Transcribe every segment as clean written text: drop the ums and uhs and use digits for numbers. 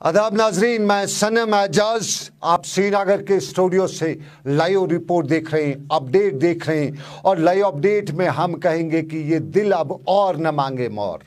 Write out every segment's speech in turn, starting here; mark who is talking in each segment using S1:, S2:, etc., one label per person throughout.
S1: आदाब नाजरीन, मैं सनम एजाज आप श्रीनगर के स्टूडियो से लाइव रिपोर्ट देख रहे हैं, अपडेट देख रहे हैं। और लाइव अपडेट में हम कहेंगे कि ये दिल अब और न मांगे मोर।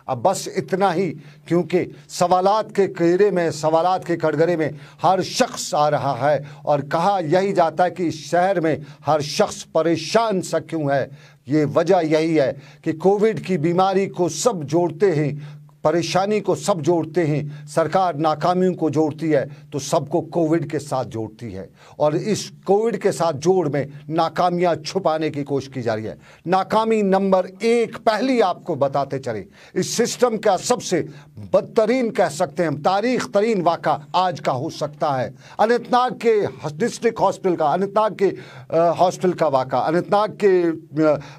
S1: अब बस इतना ही, क्योंकि सवालात के घेरे में, सवालात के कटघरे में हर शख्स आ रहा है और कहा यही जाता है कि इस शहर में हर शख्स परेशान सा क्यों है। ये वजह यही है कि कोविड की बीमारी को सब जोड़ते हैं, परेशानी को सब जोड़ते हैं। सरकार नाकामियों को जोड़ती है तो सबको कोविड के साथ जोड़ती है, और इस कोविड के साथ जोड़ में नाकामियां छुपाने की कोशिश की जा रही है। नाकामी नंबर 1 पहली आपको बताते चले, इस सिस्टम का सबसे बदतरीन कह सकते हैं हम, तारीख तरीन वाक़ा आज का हो सकता है। अनंतनाग के डिस्ट्रिक्ट हॉस्पिटल का, अनंतनाग के हॉस्पिटल का वाक़ा, अनंतनाग के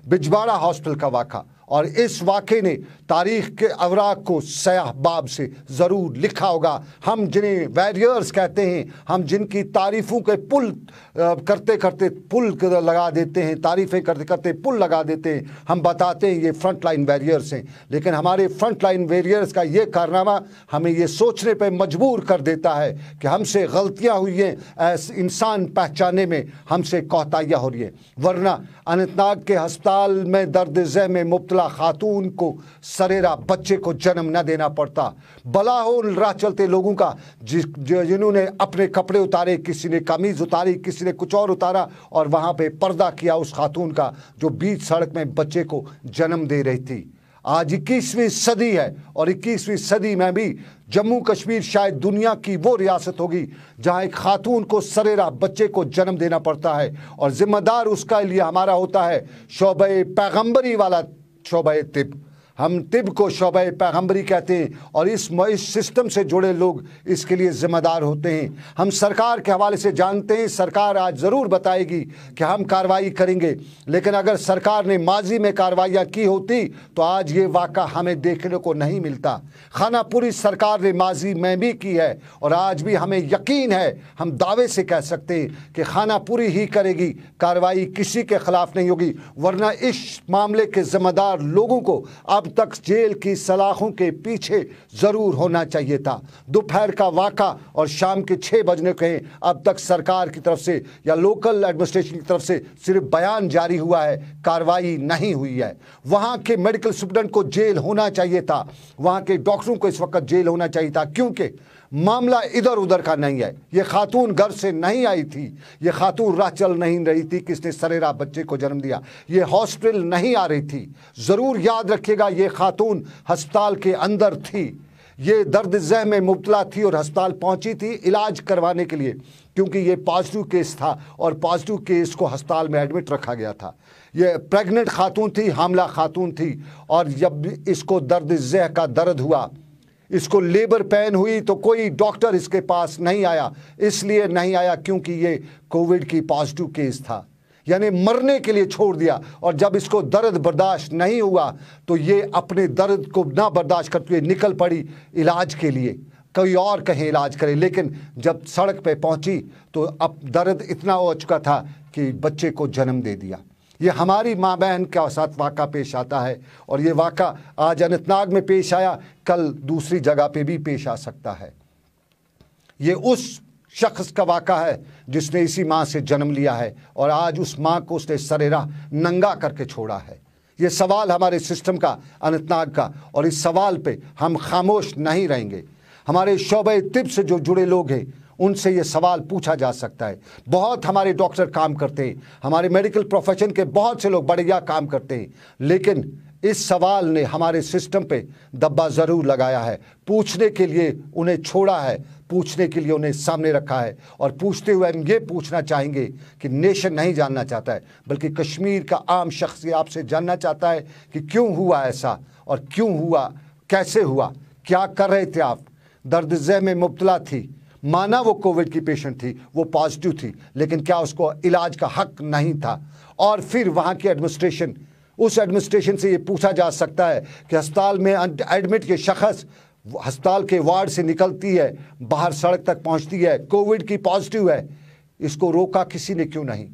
S1: बिजवाड़ा हॉस्पिटल का वाक़ा। और इस वाक़े ने तारीख़ के अवराक को सयाहबाब से ज़रूर लिखा होगा। हम जिन्हें वॉरियर्स कहते हैं, हम जिनकी तारीफ़ों के पुल करते करते पुल लगा देते हैं, तारीफ़ें करते करते पुल लगा देते हैं, हम बताते हैं ये फ्रंट लाइन वॉरियर्स हैं। लेकिन हमारे फ्रंट लाइन वॉरियर्स का ये कारनामा हमें ये सोचने पर मजबूर कर देता है कि हमसे गलतियाँ हुई हैं, ऐसे इंसान पहचानने में हमसे कोताहियाँ हो रही हैं। वरना अनंतनाग के अस्पताल में दर्द ज़ह में मुब्तला खातून को सरेरा बच्चे को जन्म न देना पड़ता। भला हो राह चलते लोगों का जिन्होंने अपने कपड़े उतारे, किसी ने कमीज उतारी, किसी ने कुछ और उतारा, और वहां पे पर्दा किया उस खातून का जो बीच सड़क में बच्चे को जन्म दे रही थी। आज 21वीं सदी है, और 21वीं सदी में भी जम्मू कश्मीर शायद दुनिया की वो रियासत होगी जहां एक खातून को सरेरा बच्चे को जन्म देना पड़ता है, और जिम्मेदार उसका लिए हमारा होता है शोबे पैगंबरी वाला शोबे तिब। हम तिब को शोबे पैगंबरी कहते हैं, और इस सिस्टम से जुड़े लोग इसके लिए ज़िम्मेदार होते हैं। हम सरकार के हवाले से जानते हैं, सरकार आज ज़रूर बताएगी कि हम कार्रवाई करेंगे, लेकिन अगर सरकार ने माजी में कार्रवाइयाँ की होती तो आज ये वाक़ा हमें देखने को नहीं मिलता। खानापुरी सरकार ने माजी में भी की है, और आज भी हमें यकीन है, हम दावे से कह सकते हैं कि खानापुरी ही करेगी, कार्रवाई किसी के ख़िलाफ़ नहीं होगी। वरना इस मामले के ज़िम्मेदार लोगों को अब तक जेल की सलाखों के पीछे जरूर होना चाहिए था। दोपहर का वाक़ा और शाम के 6 बजने के अब तक सरकार की तरफ से या लोकल एडमिनिस्ट्रेशन की तरफ से सिर्फ बयान जारी हुआ है, कार्रवाई नहीं हुई है। वहां के मेडिकल सुप्रीडेंट को जेल होना चाहिए था, वहां के डॉक्टरों को इस वक्त जेल होना चाहिए था, क्योंकि मामला इधर उधर का नहीं है। ये खातून घर से नहीं आई थी, ये खातून राह चल नहीं रही थी किसने सरेरा बच्चे को जन्म दिया, ये हॉस्पिटल नहीं आ रही थी। ज़रूर याद रखिएगा, ये खातून अस्पताल के अंदर थी, ये दर्द ज़ह में मुब्तला थी और अस्पताल पहुंची थी इलाज करवाने के लिए, क्योंकि ये पॉजिटिव केस था और पॉजिटिव केस को अस्पताल में एडमिट रखा गया था। ये प्रेग्नेंट खातून थी, हामला खातून थी, और जब इसको दर्द ज़ह का दर्द हुआ, इसको लेबर पेन हुई, तो कोई डॉक्टर इसके पास नहीं आया। इसलिए नहीं आया क्योंकि ये कोविड की पॉजिटिव केस था, यानी मरने के लिए छोड़ दिया। और जब इसको दर्द बर्दाश्त नहीं हुआ तो ये अपने दर्द को ना बर्दाश्त करते हुए निकल पड़ी इलाज के लिए, कोई और कहीं इलाज करे। लेकिन जब सड़क पे पहुंची तो अब दर्द इतना हो चुका था कि बच्चे को जन्म दे दिया। ये हमारी माँ बहन के साथ वाक़ा पेश आता है, और ये वाक़ा आज अनंतनाग में पेश आया, कल दूसरी जगह पे भी पेश आ सकता है। ये उस शख्स का वाक़ा है जिसने इसी माँ से जन्म लिया है, और आज उस माँ को उसने सरेरा नंगा करके छोड़ा है। ये सवाल हमारे सिस्टम का, अनंतनाग का, और इस सवाल पे हम खामोश नहीं रहेंगे। हमारे शोबे तिब से जो जुड़े लोग हैं उनसे ये सवाल पूछा जा सकता है। बहुत हमारे डॉक्टर काम करते हैं, हमारे मेडिकल प्रोफेशन के बहुत से लोग बढ़िया काम करते हैं, लेकिन इस सवाल ने हमारे सिस्टम पे दब्बा ज़रूर लगाया है। पूछने के लिए उन्हें छोड़ा है, पूछने के लिए उन्हें सामने रखा है, और पूछते हुए हम ये पूछना चाहेंगे कि नेशन नहीं जानना चाहता है, बल्कि कश्मीर का आम शख्स आपसे जानना चाहता है कि क्यों हुआ ऐसा, और क्यों हुआ, कैसे हुआ, क्या कर रहे थे आप। दर्द ज़ह में मुब्तला थी, माना वो कोविड की पेशेंट थी, वो पॉजिटिव थी, लेकिन क्या उसको इलाज का हक नहीं था। और फिर वहाँ की एडमिनिस्ट्रेशन, उस एडमिनिस्ट्रेशन से ये पूछा जा सकता है कि अस्पताल में एडमिट ये शख्स अस्पताल के वार्ड से निकलती है, बाहर सड़क तक पहुँचती है, कोविड की पॉजिटिव है, इसको रोका किसी ने क्यों नहीं।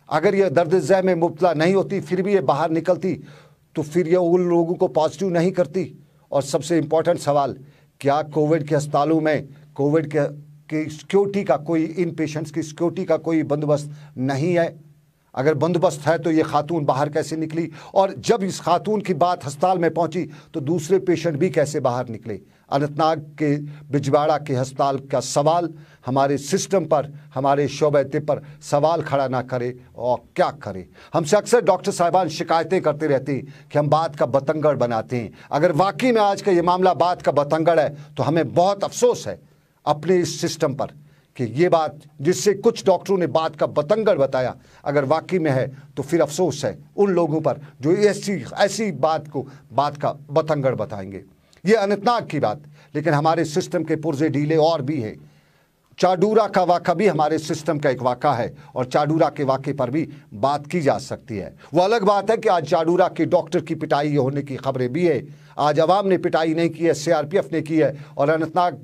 S1: अगर ये दर्द ज़ह में मुब्तला नहीं होती फिर भी ये बाहर निकलती तो फिर ये उन लोगों को पॉजिटिव नहीं करती। और सबसे इम्पोर्टेंट सवाल, क्या कोविड के अस्पतालों में कोविड की सिक्योरिटी का कोई, इन पेशेंट्स की सिक्योरिटी का कोई बंदोबस्त नहीं है? अगर बंदोबस्त है तो ये खातून बाहर कैसे निकली? और जब इस खातून की बात अस्पताल में पहुंची तो दूसरे पेशेंट भी कैसे बाहर निकले? अनंतनाग के बिजवाड़ा के अस्पताल का सवाल हमारे सिस्टम पर, हमारे शोबे पर सवाल खड़ा ना करे और क्या करे? हमसे अक्सर डॉक्टर साहिबान शिकायतें करते रहते हैं कि हम बात का बतंगड़ बनाते हैं। अगर वाकई में आज का ये मामला बात का बतंगड़ है तो हमें बहुत अफसोस है अपने इस सिस्टम पर कि ये बात जिससे कुछ डॉक्टरों ने बात का बतंगड़ बताया, अगर वाकई में है तो फिर अफसोस है उन लोगों पर जो ऐसी बात को बात का बतंगड़ बताएंगे। ये अनंतनाग की बात, लेकिन हमारे सिस्टम के पुर्जे ढीले और भी है। चाडूरा का वाक़ा भी हमारे सिस्टम का एक वाक़ा है और चाडूरा के वाक़े पर भी बात की जा सकती है। वो अलग बात है कि आज चाडूरा के डॉक्टर की पिटाई होने की खबरें भी है। आज अवाम ने पिटाई नहीं की है, सीआरपीएफ ने की है। और अनंतनाग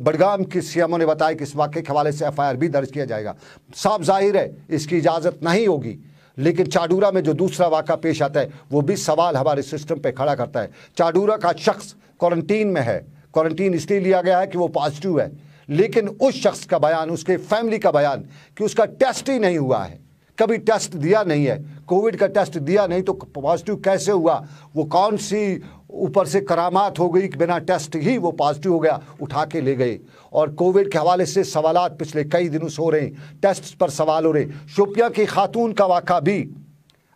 S1: बडगाम के सीएमओ ने बताया कि इस वाक़े के हवाले से एफआईआर भी दर्ज किया जाएगा। साफ जाहिर है इसकी इजाज़त नहीं होगी, लेकिन चाडूरा में जो दूसरा वाक़ा पेश आता है वो भी सवाल हमारे सिस्टम पे खड़ा करता है। चाडूरा का शख्स क्वारंटीन में है, क्वारंटीन इसलिए लिया गया है कि वो पॉजिटिव है, लेकिन उस शख्स का बयान, उसके फैमिली का बयान कि उसका टेस्ट ही नहीं हुआ है, कभी टेस्ट दिया नहीं है, कोविड का टेस्ट दिया नहीं तो पॉजिटिव कैसे हुआ? वो कौन सी ऊपर से करामात हो गई कि बिना टेस्ट ही वो पॉजिटिव हो गया, उठा के ले गए। और कोविड के हवाले से सवालात पिछले कई दिनों से हो रहे हैं, टेस्ट पर सवाल हो रहे। शोपियां की खातून का वाक़ा भी,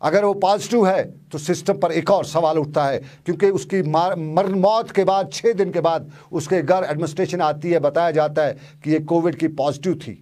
S1: अगर वो पॉजिटिव है तो सिस्टम पर एक और सवाल उठता है, क्योंकि उसकी मौत के बाद 6 दिन के बाद उसके घर एडमिनिस्ट्रेशन आती है, बताया जाता है कि ये कोविड की पॉजिटिव थी।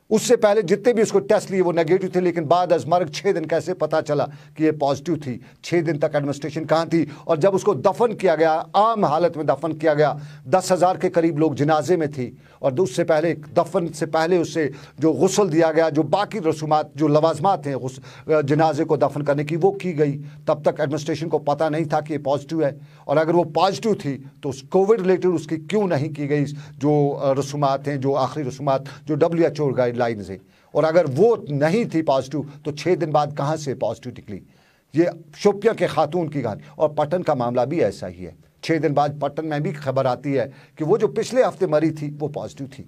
S1: उससे पहले जितने भी उसको टेस्ट लिए वो नेगेटिव थे, लेकिन बाद अज मर्ग 6 दिन कैसे पता चला कि ये पॉजिटिव थी? 6 दिन तक एडमिनिस्ट्रेशन कहाँ थी? और जब उसको दफन किया गया, आम हालत में दफन किया गया, 10,000 के करीब लोग जनाजे में थी, और उससे पहले दफन से पहले उससे जो गुस्ल दिया गया, जो बाकी रसूमात, जो लवाजमात हैं जनाजे को दफन करने की, वो की गई। तब तक एडमिनिस्ट्रेशन को पता नहीं था कि ये पॉजिटिव है। और अगर वो पॉजिटिव थी तो कोविड रिलेटेड उसकी क्यों नहीं की गई जो रसूमात हैं, जो आखिरी रसूमात जो WHO गाइडलाइंस है? और अगर वो नहीं थी पॉजिटिव तो 6 दिन बाद कहाँ से पॉजिटिव निकली? ये शोपियां के खातून की कहानी। और पटन का मामला भी ऐसा ही है। 6 दिन बाद पटन में भी खबर आती है कि वो जो पिछले हफ्ते मरी थी वो पॉजिटिव थी।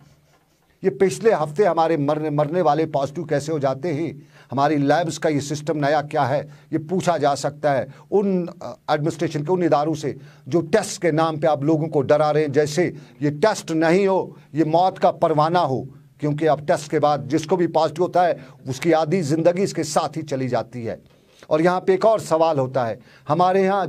S1: ये पिछले हफ्ते हमारे मरने वाले पॉजिटिव कैसे हो जाते हैं? हमारी लैब्स का ये सिस्टम नया क्या है? ये पूछा जा सकता है उन एडमिनिस्ट्रेशन के, उन इदारों से जो टेस्ट के नाम पे आप लोगों को डरा रहे हैं, जैसे ये टेस्ट नहीं हो, ये मौत का परवाना हो। क्योंकि अब टेस्ट के बाद जिसको भी पॉजिटिव होता है उसकी आधी ज़िंदगी इसके साथ ही चली जाती है। और यहाँ पे एक और सवाल होता है, हमारे यहाँ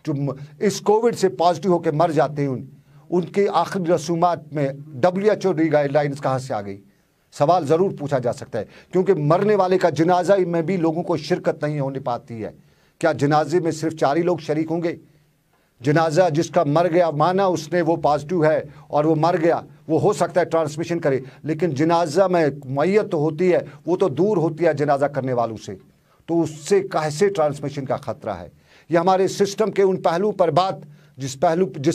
S1: जो इस कोविड से पॉजिटिव होकर मर जाते हैं उनके आखिरी रसूमात में WHO गाइडलाइंस कहाँ से आ गई? सवाल ज़रूर पूछा जा सकता है, क्योंकि मरने वाले का जनाजा में भी लोगों को शिरकत नहीं होने पाती है। क्या जनाजे में सिर्फ 4 ही लोग शरीक होंगे? जनाजा जिसका मर गया, माना उसने वो पॉजिटिव है और वो मर गया, वो हो सकता है ट्रांसमिशन करे, लेकिन जनाजा में मैयत तो होती है, वो तो दूर होती है जनाजा करने वालों से, तो उससे कैसे ट्रांसमिशन का खतरा है? ये हमारे सिस्टम के उन पहलू पर बात जिस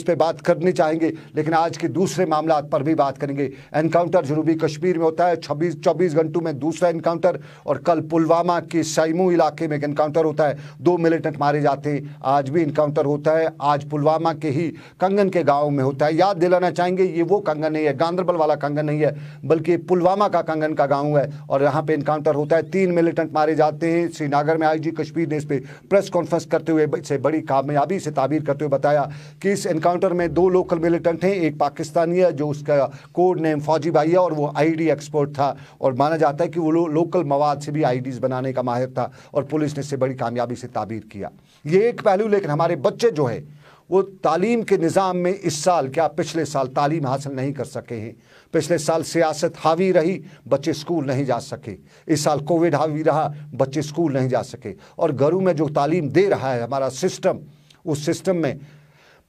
S1: पे बात करनी चाहेंगे, लेकिन आज के दूसरे मामला पर भी बात करेंगे। एनकाउंटर जनूबी कश्मीर में होता है, 24 घंटों में दूसरा एनकाउंटर, और कल पुलवामा के सैमू इलाके में एक एनकाउंटर होता है, 2 मिलिटेंट मारे जाते हैं। आज भी एनकाउंटर होता है, आज पुलवामा के ही कंगन के गाँव में होता है। याद दिलाना चाहेंगे ये वो कंगन नहीं है, गांदरबल वाला कंगन नहीं है, बल्कि पुलवामा का कंगन का गाँव है, और यहाँ पे एनकाउंटर होता है। 3 मिलिटेंट मारे जाते हैं। श्रीनगर में IG कश्मीर ने इस पर प्रेस कॉन्फ्रेंस करते हुए इसे बड़ी कामयाबी से ताबीर करते हुए बताया कि इस एनकाउंटर में 2 लोकल मिलिटेंट हैं, एक पाकिस्तानी है जो उसका कोड नेम फौजी भाई है और वो ID एक्सपर्ट था, और माना जाता है कि वो लोकल मवाद से भी IDs बनाने का माहिर था, और पुलिस ने इसे बड़ी कामयाबी से ताबीर किया। ये एक पहलू। लेकिन हमारे बच्चे जो है वो तालीम के निज़ाम में इस साल, क्या पिछले साल तालीम हासिल नहीं कर सके हैं। पिछले साल सियासत हावी रही, बच्चे स्कूल नहीं जा सके। इस साल कोविड हावी रहा, बच्चे स्कूल नहीं जा सके। और घरों में जो तालीम दे रहा है हमारा सिस्टम, उस सिस्टम में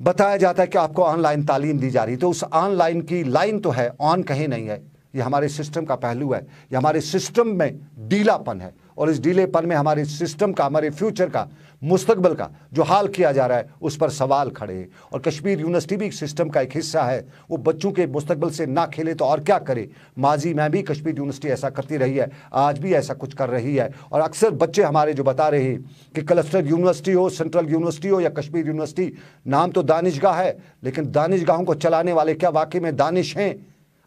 S1: बताया जाता है कि आपको ऑनलाइन तालीम दी जा रही, तो उस ऑनलाइन की लाइन तो है, ऑन कहीं नहीं है। ये हमारे सिस्टम का पहलू है, ये हमारे सिस्टम में ढीलापन है, और इस ढीलेपन में हमारे सिस्टम का, हमारे फ्यूचर का मुस्तकबिल का जो हाल किया जा रहा है उस पर सवाल खड़े हैं। और कश्मीर यूनिवर्सिटी भी सिस्टम का एक हिस्सा है, वो बच्चों के मुस्तकबिल से ना खेले तो और क्या करे। माजी में भी कश्मीर यूनिवर्सिटी ऐसा करती रही है, आज भी ऐसा कुछ कर रही है। और अक्सर बच्चे हमारे जो बता रहे हैं कि क्लस्टर यूनिवर्सिटी हो, सेंट्रल यूनिवर्सिटी हो या कश्मीर यूनिवर्सिटी, नाम तो दानिशगाह है, लेकिन दानिशगाहों को चलाने वाले क्या वाकई में दानिश हैं?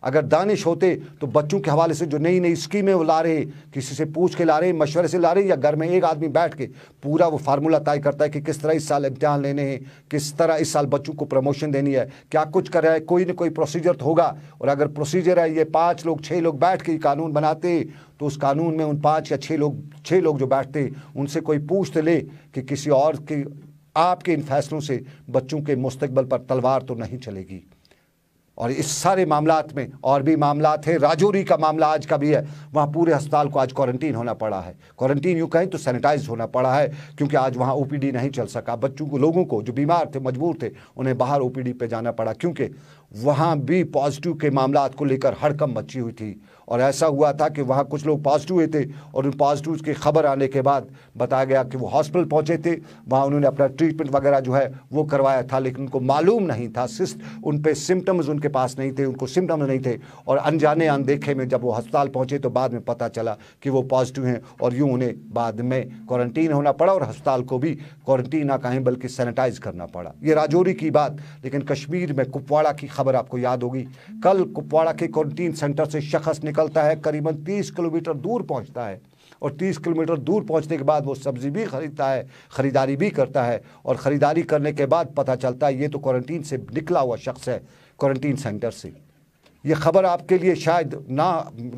S1: अगर दानिश होते तो बच्चों के हवाले से जो नई नई स्कीमें वो ला रहे, किसी से पूछ के ला रहे, मशवरे से ला रहे, या घर में एक आदमी बैठ के पूरा वो फार्मूला तय करता है कि किस तरह इस साल इम्तिहान लेने हैं, किस तरह इस साल बच्चों को प्रमोशन देनी है, क्या कुछ कर रहा है, कोई ना कोई प्रोसीजर तो होगा। और अगर प्रोसीजर है, ये 5 लोग 6 लोग बैठ के कानून बनाते तो उस कानून में उन 5 या 6 लोग जो बैठते उनसे कोई पूछ तो ले कि किसी और के आपके इन फैसलों से बच्चों के मुस्तकबिल पर तलवार तो नहीं चलेगी। और इस सारे मामलात में और भी मामलात हैं। राजौरी का मामला आज का भी है, वहाँ पूरे अस्पताल को आज क्वारंटीन होना पड़ा है। क्वारंटीन यूँ कहें तो सैनिटाइज होना पड़ा है, क्योंकि आज वहाँ ओपीडी नहीं चल सका। बच्चों को, लोगों को जो बीमार थे, मजबूर थे, उन्हें बाहर ओपीडी पे जाना पड़ा, क्योंकि वहाँ भी पॉजिटिव के मामलात को लेकर हड़कंप मची हुई थी। और ऐसा हुआ था कि वहाँ कुछ लोग पॉजिटिव हुए थे और उन पॉजिटिव की खबर आने के बाद बताया गया कि वो हॉस्पिटल पहुँचे थे, वहाँ उन्होंने अपना ट्रीटमेंट वगैरह जो है वो करवाया था, लेकिन उनको मालूम नहीं था, उन पे सिम्टम्स उनके पास नहीं थे, उनको सिम्टम्स नहीं थे। और अनजाने अनदेखे में जब वो अस्पताल पहुँचे तो बाद में पता चला कि वो पॉजिटिव हैं, और यूँ उन्हें बाद में क्वारंटीन होना पड़ा और अस्पताल को भी क्वारंटीन ना कहें बल्कि सैनिटाइज करना पड़ा। ये राजौरी की बात। लेकिन कश्मीर में कुपवाड़ा की खबर आपको याद होगी। कल कुपवाड़ा के क्वारंटीन सेंटर से शख्स निकलता है, करीबन 30 किलोमीटर दूर पहुंचता है, और 30 किलोमीटर दूर पहुंचने के बाद वो सब्जी भी खरीदता है, ख़रीदारी भी करता है, और ख़रीदारी करने के बाद पता चलता है ये तो क्वारंटीन से निकला हुआ शख्स है, क्वारंटीन सेंटर से। ये खबर आपके लिए शायद ना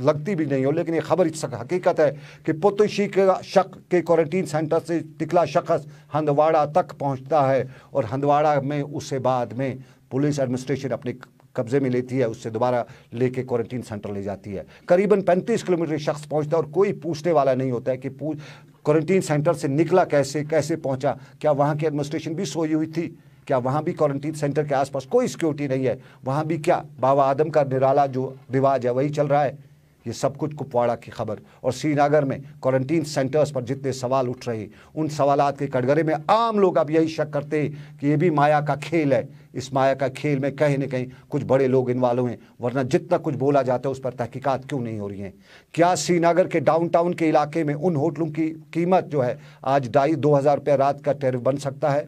S1: लगती भी नहीं हो, लेकिन ये खबर इस हकीकत है कि पुतुशी के शक के क्वारंटीन सेंटर से निकला शख्स हंदवाड़ा तक पहुंचता है, और हंदवाड़ा में उसे बाद में पुलिस एडमिनिस्ट्रेशन अपने कब्जे में लेती है, उससे दोबारा लेके क्वारंटीन सेंटर ले जाती है। करीबन 35 किलोमीटर शख्स पहुंचता है और कोई पूछने वाला नहीं होता है कि क्वारंटीन सेंटर से निकला कैसे पहुंचा, क्या वहाँ की एडमिनिस्ट्रेशन भी सोई हुई थी, क्या वहाँ भी क्वारंटीन सेंटर के आसपास कोई सिक्योरिटी नहीं है, वहाँ भी क्या बाबा आदम का निराला जो रिवाज है वही चल रहा है। ये सब कुछ कुपवाड़ा की खबर। और श्रीनगर में क्वारंटीन सेंटर्स पर जितने सवाल उठ रहे, उन सवालात के कटघरे में आम लोग अब यही शक करते हैं कि ये भी माया का खेल है। इस माया का खेल में कहीं न कहीं कुछ बड़े लोग इन्वॉल्व हैं, वरना जितना कुछ बोला जाता है उस पर तहकीकात क्यों नहीं हो रही हैं। क्या श्रीनगर के डाउनटाउन के इलाके में उन होटलों की कीमत जो है आज 2,500 रुपये रात का टैरिफ बन सकता है?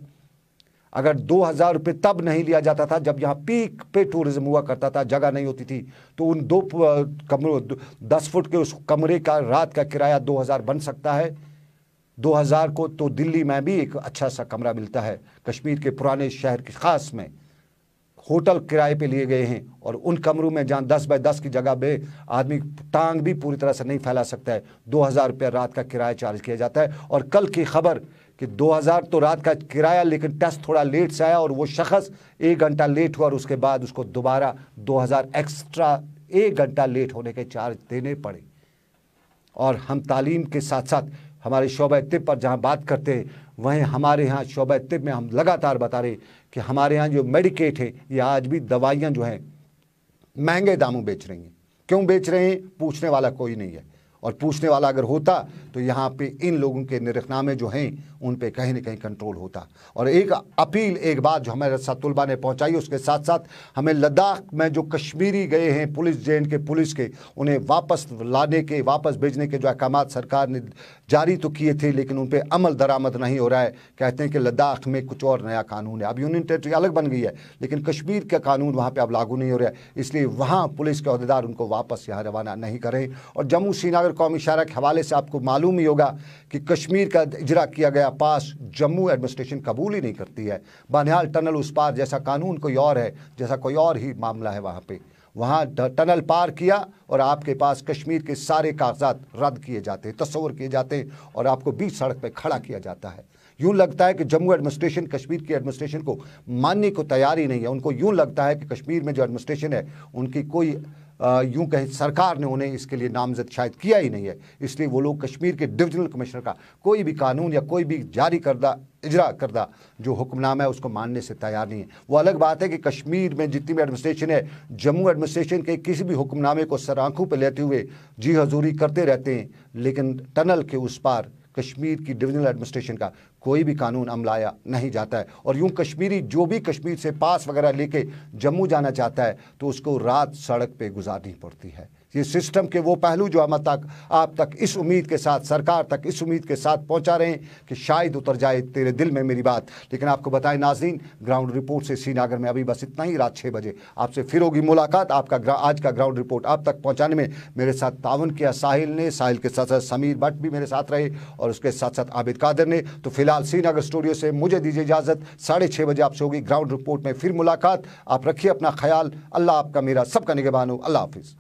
S1: अगर 2,000 रुपये तब नहीं लिया जाता था जब यहाँ पीक पे टूरिज्म हुआ करता था, जगह नहीं होती थी, तो उन 2 कमरों 10 फुट के उस कमरे का रात का किराया 2,000 बन सकता है। 2,000 को तो दिल्ली में भी एक अच्छा सा कमरा मिलता है। कश्मीर के पुराने शहर के ख़ास में होटल किराए पे लिए गए हैं, और उन कमरों में जहाँ 10 बाय 10 की जगह पे आदमी टांग भी पूरी तरह से नहीं फैला सकता है, 2,000 रुपये रात का किराया चार्ज किया जाता है। और कल की खबर कि 2,000 तो रात का किराया, लेकिन टेस्ट थोड़ा लेट से आया और वो शख्स 1 घंटा लेट हुआ और उसके बाद उसको दोबारा 2,000 एक्स्ट्रा 1 घंटा लेट होने के चार्ज देने पड़े। और हम तालीम के साथ साथ हमारे शोबा तिब पर जहाँ बात करते हैं, वहीं हमारे यहाँ शोबा तिब में हम लगातार बता रहे कि हमारे यहाँ जो मेडिकेट है, ये आज भी दवाइयाँ जो हैं महंगे दामों बेच रही हैं। क्यों बेच रहे हैं? पूछने वाला कोई नहीं है, और पूछने वाला अगर होता तो यहाँ पे इन लोगों के निरखनामे जो हैं उन पे कहीं न कहीं कंट्रोल होता। और एक अपील, एक बात जो हमारे साथ तुलबा ने पहुँचाई, उसके साथ साथ हमें लद्दाख में जो कश्मीरी गए हैं पुलिस जे.एंड.के पुलिस के, उन्हें वापस लाने के, वापस भेजने के जो अहकाम सरकार ने जारी तो किए थे, लेकिन उन पर अमल दरामद नहीं हो रहा है। कहते हैं कि लद्दाख में कुछ और नया कानून है, अब यूनियन टेरिटरी अलग बन गई है, लेकिन कश्मीर का कानून वहाँ पर अब लागू नहीं हो रहा है, इसलिए वहाँ पुलिस के अहदेदार उनको वापस यहाँ रवाना नहीं करें। और जम्मू श्रीनगर कौमी इशारा के हवाले से आपको मालूम ही होगा कि कश्मीर का इजरा किया गया पास जम्मू एडमिनिस्ट्रेशन कबूल ही नहीं करती है। बानिहाल टनल उस पार जैसा कानून कोई और है, जैसा कोई और ही मामला है वहाँ पे। वहाँ टनल पार किया और आपके पास कश्मीर के सारे कागजात रद्द किए जाते हैं, तस्वर किए जाते हैं, और आपको बीच सड़क पर खड़ा किया जाता है। यूँ लगता है कि जम्मू एडमिनिस्ट्रेशन कश्मीर की एडमिनिस्ट्रेशन को मानने को तैयार ही नहीं है। उनको यूँ लगता है कि कश्मीर में जो एडमिनिस्ट्रेशन है उनकी कोई यूँ कहें सरकार ने उन्हें इसके लिए नामजद शायद किया ही नहीं है, इसलिए वो लोग कश्मीर के डिविजनल कमिश्नर का कोई भी कानून या कोई भी जारी करदा इजरा करदा जो हुक्मनामा है उसको मानने से तैयार नहीं है। वो अलग बात है कि कश्मीर में जितनी भी एडमिनिस्ट्रेशन है, जम्मू एडमिनिस्ट्रेशन के किसी भी हुक्मनामे को सर आंखों पर लेते हुए जी हजूरी करते रहते हैं, लेकिन टनल के उस पार कश्मीर की डिविजनल एडमिनिस्ट्रेशन का कोई भी कानून अमलाया नहीं जाता है। और यूं कश्मीरी जो भी कश्मीर से पास वगैरह लेके जम्मू जाना चाहता है तो उसको रात सड़क पे गुजारनी पड़ती है। ये सिस्टम के वो पहलू जो हम आप तक इस उम्मीद के साथ, सरकार तक इस उम्मीद के साथ पहुंचा रहे हैं कि शायद उतर जाए तेरे दिल में मेरी बात। लेकिन आपको बताएं नाज़रीन, ग्राउंड रिपोर्ट से श्रीनगर में अभी बस इतना ही। रात 6 बजे आपसे फिर होगी मुलाकात। आपका आज का ग्राउंड रिपोर्ट आप तक पहुंचाने में मेरे साथ ताउन किया साहिल ने, साहिल के साथ साथ समीर भट्ट भी मेरे साथ रहे और उसके साथ साथ आबिद कादिर ने। तो फिलहाल श्रीनगर स्टूडियो से मुझे दीजिए इजाज़त। 6:30 बजे आपसे होगी ग्राउंड रिपोर्ट में फिर मुलाकात। आप रखिए अपना ख्याल। अल्लाह आपका मेरा सबका निगहबान हो। अल्लाह हाफिज़।